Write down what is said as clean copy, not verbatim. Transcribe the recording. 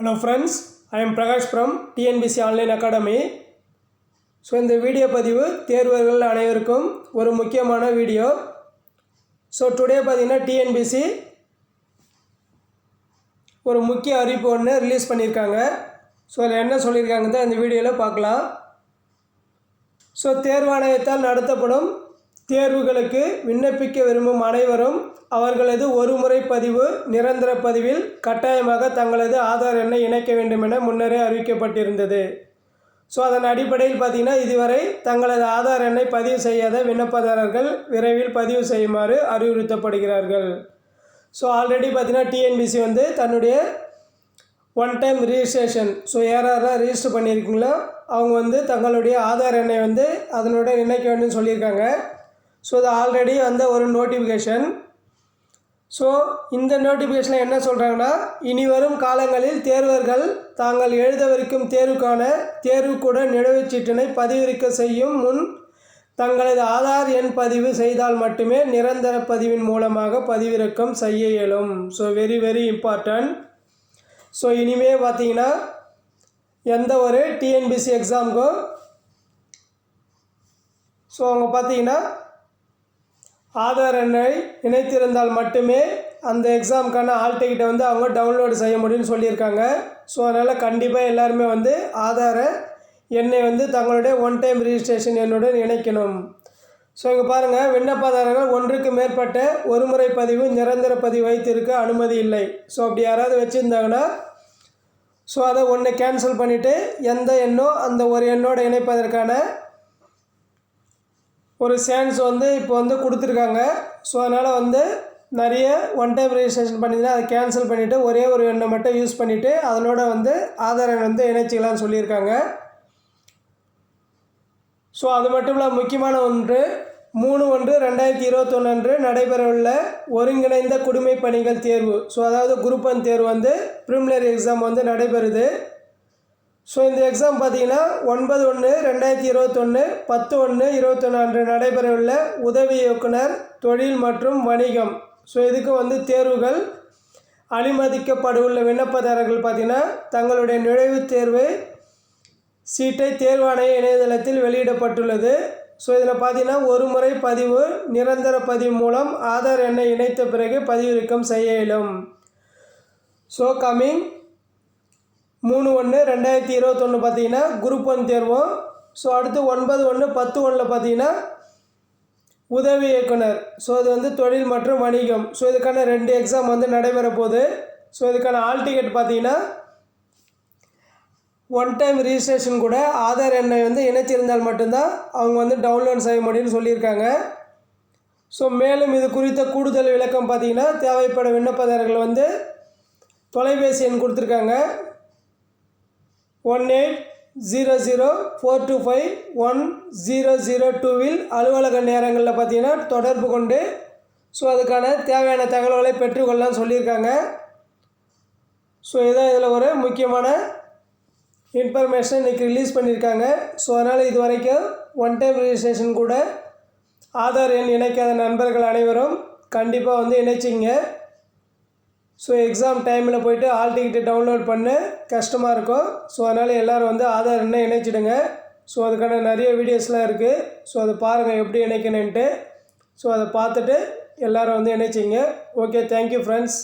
Hello friends, I am Prakash from TNBC Online Academy. So இந்த video பதிவு தேர்வர்கள் அனைவருக்கும் ஒரு முக்கியமான வீடியோ. ஸோ டுடே பார்த்தீங்கன்னா டிஎன்பிசி ஒரு முக்கிய அறிவிப்பு ஒன்று ரிலீஸ் பண்ணியிருக்காங்க. ஸோ அதில் என்ன சொல்லியிருக்காங்க தான் இந்த வீடியோவில் பார்க்கலாம். ஸோ தேர்வாணையத்தால் நடத்தப்படும் தேர்வுகளுக்கு விண்ணப்பிக்க விரும்பும் அனைவரும் அவர்களது ஒருமுறை பதிவு நிரந்தர பதிவில் கட்டாயமாக தங்களது ஆதார் எண்ணை இணைக்க வேண்டும் என முன்னரே அறிவிக்கப்பட்டிருந்தது. ஸோ அதன் அடிப்படையில் பார்த்திங்கன்னா இதுவரை தங்களது ஆதார் எண்ணை பதிவு செய்யாத விண்ணப்பதாரர்கள் விரைவில் பதிவு செய்யுமாறு அறிவுறுத்தப்படுகிறார்கள். ஸோ ஆல்ரெடி பார்த்திங்கன்னா டிஎன்பிசி தன்னுடைய ஒன் டைம் ரிஜிஸ்ட்ரேஷன் யாரெல்லாம் ரிஜிஸ்டர் பண்ணியிருக்கீங்களோ அவங்க தங்களுடைய ஆதார் எண்ணை அதனுடன் இணைக்க வேண்டும் சொல்லியிருக்காங்க. ஸோ அது ஆல்ரெடி ஒரு நோட்டிஃபிகேஷன். ஸோ இந்த நோட்டிஃபிகேஷனில் என்ன சொல்கிறாங்கன்னா, இனி வரும் காலங்களில் தேர்வர்கள் தாங்கள் எழுதவிருக்கும் தேர்வுக்கான தேர்வுக்கூட நுழைவுச்சீட்டினை பதிவிறக்க செய்யும் முன் தங்களது ஆதார் எண் பதிவு செய்தால் மட்டுமே நிரந்தர பதிவின் மூலமாக பதிவிறக்கம் செய்ய இயலும். So very very important. So இனிமே பார்த்தீங்கன்னா எந்த ஒரு டிஎன்பிசி எக்ஸாமுக்கும் ஸோ அவங்க பார்த்தீங்கன்னா ஆதார் எண்ணை இணைத்திருந்தால் மட்டுமே அந்த எக்ஸாமுக்கான ஹால் டிக்கெட்டை அவங்க டவுன்லோடு செய்ய முடியும்னு சொல்லியிருக்காங்க. ஸோ அதனால் கண்டிப்பாக எல்லாருமே ஆதார எண்ணை தங்களுடைய ஒன் டைம் ரிஜிஸ்ட்ரேஷன் எண்ணுடன் இணைக்கணும். ஸோ இங்கே பாருங்கள், விண்ணப்பதாரர்கள் ஒன்றுக்கு மேற்பட்ட ஒருமுறை பதிவு நிரந்தர பதிவு வைத்திருக்க அனுமதி இல்லை. ஸோ அப்படி யாராவது வச்சுருந்தாங்கன்னா ஸோ அதை ஒன்று கேன்சல் பண்ணிவிட்டு எந்த எண்ணோ அந்த ஒரு எண்ணோடு இணைப்பதற்கான ஒரு சான்ஸ் இப்போ கொடுத்துருக்காங்க. ஸோ அதனால் நிறைய ஒன் டைம் ரெஜிஸ்ட்ரேஷன் பண்ணிங்கன்னா அதை கேன்சல் பண்ணிவிட்டு ஒரே ஒரு எண்ணை மட்டும் யூஸ் பண்ணிவிட்டு அதனோட ஆதார் எண் இணைச்சிக்கலாம்னு சொல்லியிருக்காங்க. ஸோ அது மட்டும் இல்லாமல் முக்கியமான ஒன்று 3/1/2021 அன்று நடைபெறவுள்ள ஒருங்கிணைந்த குடிமை பணிகள் தேர்வு. ஸோ அதாவது குரூப் 1 தேர்வு ப்ரிலிமினரி எக்ஸாம் நடைபெறுது. ஸோ இந்த எக்ஸாம் பார்த்தீங்கன்னா 9/1/2021 10/1/21 அன்று நடைபெறவுள்ள உதவி இயக்குனர் தொழில் மற்றும் வணிகம். ஸோ இதுக்கு தேர்வுகள் அனுமதிக்கப்படவுள்ள விண்ணப்பதாரர்கள் பார்த்திங்கன்னா தங்களுடைய நுழைவுத் தேர்வு சீட்டை தேர்வாணைய இணையதளத்தில் வெளியிடப்பட்டுள்ளது. ஸோ இதில் பார்த்திங்கன்னா ஒரு முறை பதிவு நிரந்தர பதிவு மூலம் ஆதார் எண்ணை இணைத்த பிறகு பதிவிறக்கம் செய்ய இயலும். ஸோ கம்மிங் 3/1/2021 பார்த்தீங்கன்னா குரூப் 1 தேர்வும். ஸோ அடுத்து 9/1/10/1 பார்த்தீங்கன்னா உதவி இயக்குனர். ஸோ இது தொழில் மற்றும் வணிகம். ஸோ இதுக்கான 2 எக்ஸாம் நடைபெற போகுது. ஸோ இதுக்கான ஹால் டிக்கெட் பார்த்தீங்கன்னா ஒன் டைம் ரிஜிஸ்ட்ரேஷன் கூட ஆதார் எண்ணை இணைச்சிருந்தால் மட்டும்தான் அவங்க டவுன்லோட் செய்ய முடியும்னு சொல்லியிருக்காங்க. ஸோ மேலும் இது குறித்த கூடுதல் விளக்கம் பார்த்தீங்கன்னா தேவைப்படும் விண்ணப்பதாரர்கள் தொலைபேசி எண் கொடுத்துருக்காங்க. 180042510002 அலுவலக நேரங்களில் பார்த்தீங்கன்னா தொடர்பு கொண்டு ஸோ அதுக்கான தேவையான தகவல்களை பெற்றுக்கொள்ளலாம்னு சொல்லியிருக்காங்க. ஸோ இதான் இதில் ஒரு முக்கியமான இன்ஃபர்மேஷன் இன்றைக்கி ரிலீஸ் பண்ணியிருக்காங்க. ஸோ அதனால் இது வரைக்கும் ஒன் டைம் ரிஜிஸ்ட்ரேஷன் கூட ஆதார் எண் இணைக்காத நண்பர்கள் அனைவரும் கண்டிப்பாக இணைச்சிங்க. ஸோ எக்ஸாம் டைமில் போய்ட்டு ஹால் டிக்கெட்டு டவுன்லோட் பண்ண கஷ்டமாக இருக்கும். ஸோ அதனால் எல்லோரும் ஆதார் எண்ணை இணைச்சிடுங்க. ஸோ அதுக்கான நிறைய வீடியோஸ்லாம் இருக்குது. ஸோ அதை பாருங்கள் எப்படி இணைக்கணுன்ட்டு. ஸோ அதை பார்த்துட்டு எல்லோரும் இணைச்சிங்க. Okay, thank you friends.